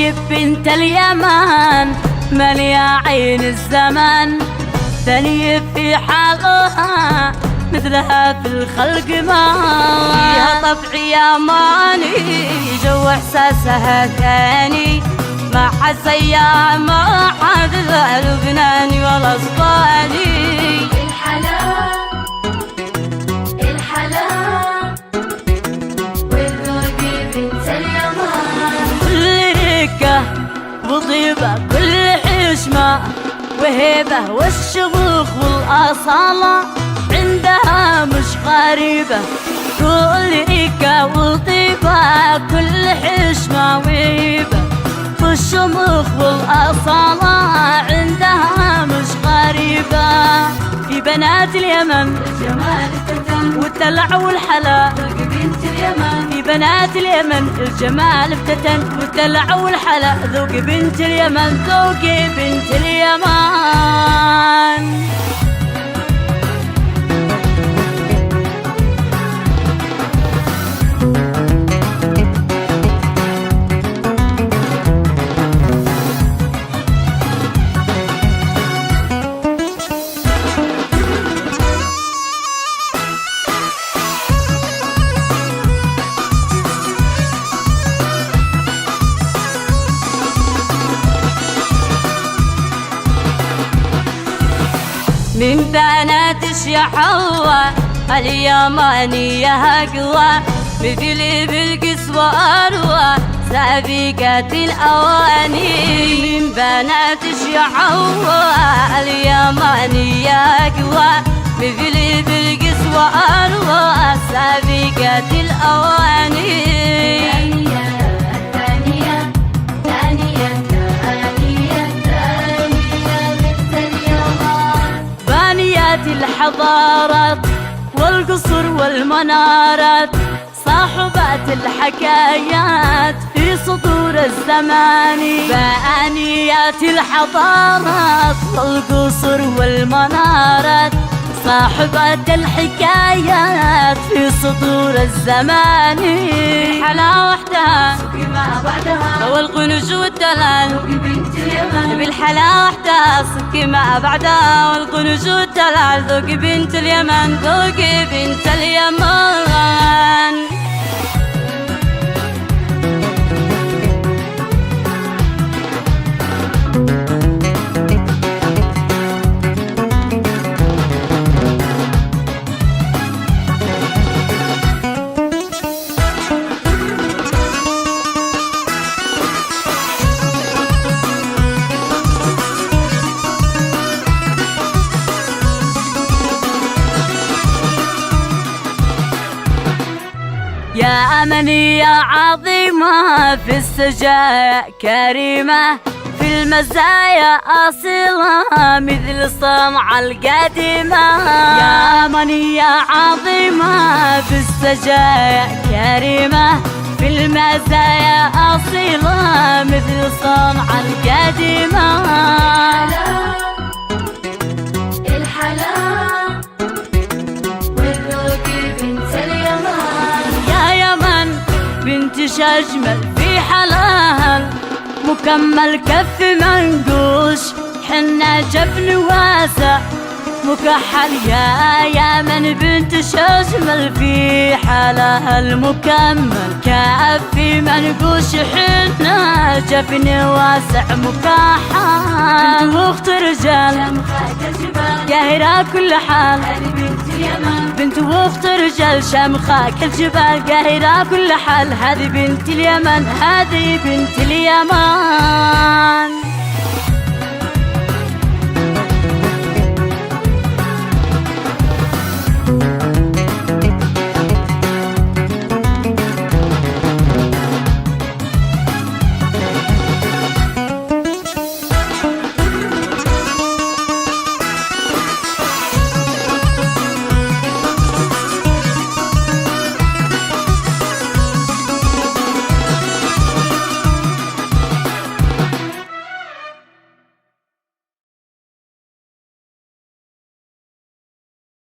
طيب بنت اليمن مليا عين الزمن، ثانية في حالها مثلها في الخلق ما فيها طبع يماني، جو احساسها ثاني ما حس ايام ما حد لبناني ولا اسباني. الحلا والذوقي بنت اليمن، كل ركة وطيبة كل حشمة وهيبة والشموخ والأصالة عندها مش غريبة. كل ركة وطيبة كل حشمة وهيبة والشموخ والأصالة عندها مش غريبة. في بنات اليمن الجمال افتتن والدلع والحلا، ذوق بنت اليمن. في بنات اليمن الجمال افتتن والدلع والحلا، ذوق بنت اليمن ذوق بنت اليمن. من بنات الشحوة اليمانية أقوى، مثل بالقسوة أروى سابقة الأواني. من بنات الشحوة اليمانية أقوى، مثل بالقسوة أروى سابقة الأواني. الحضارات والقصر والمنارات صاحبات الحكايات في سطور الزمان. بانيات الحضارات والقصر والمنارات صاحبات الحكايات في سطور الزمان. الحلا وحدها سوقي ما بعدها والقنوج والدلال، ذوق بنت اليمن. بالحلا وحدها سكي ما بعدها والقنوج والدلال، ذوق بنت اليمن ذوق بنت اليمن. يا أمنية عظيمة في السجايا كريمة، في المزايا أصيلة مثل الصنعة القديمة. يا أمنية عظيمة في السجايا كريمة، في المزايا أصيلة مثل الصنعة القديمة. الحلا والذوقي بنت اليمن، يا يمن بنتش أجمل في حلاها، مكمل كف منقوش حنا جفن واسع مكحل. يا يمن بنتش أجمل في حلاها، المكمل كف منقوش حنا جفن واسع مكحل. بنت واخت رجال شمخات الجبال قاهرة كل حال، هذه بنت اليمن. بنت واخت رجال شمخاك الجبال قاهرة كل حال. هذه بنت اليمن هذه بنت اليمن.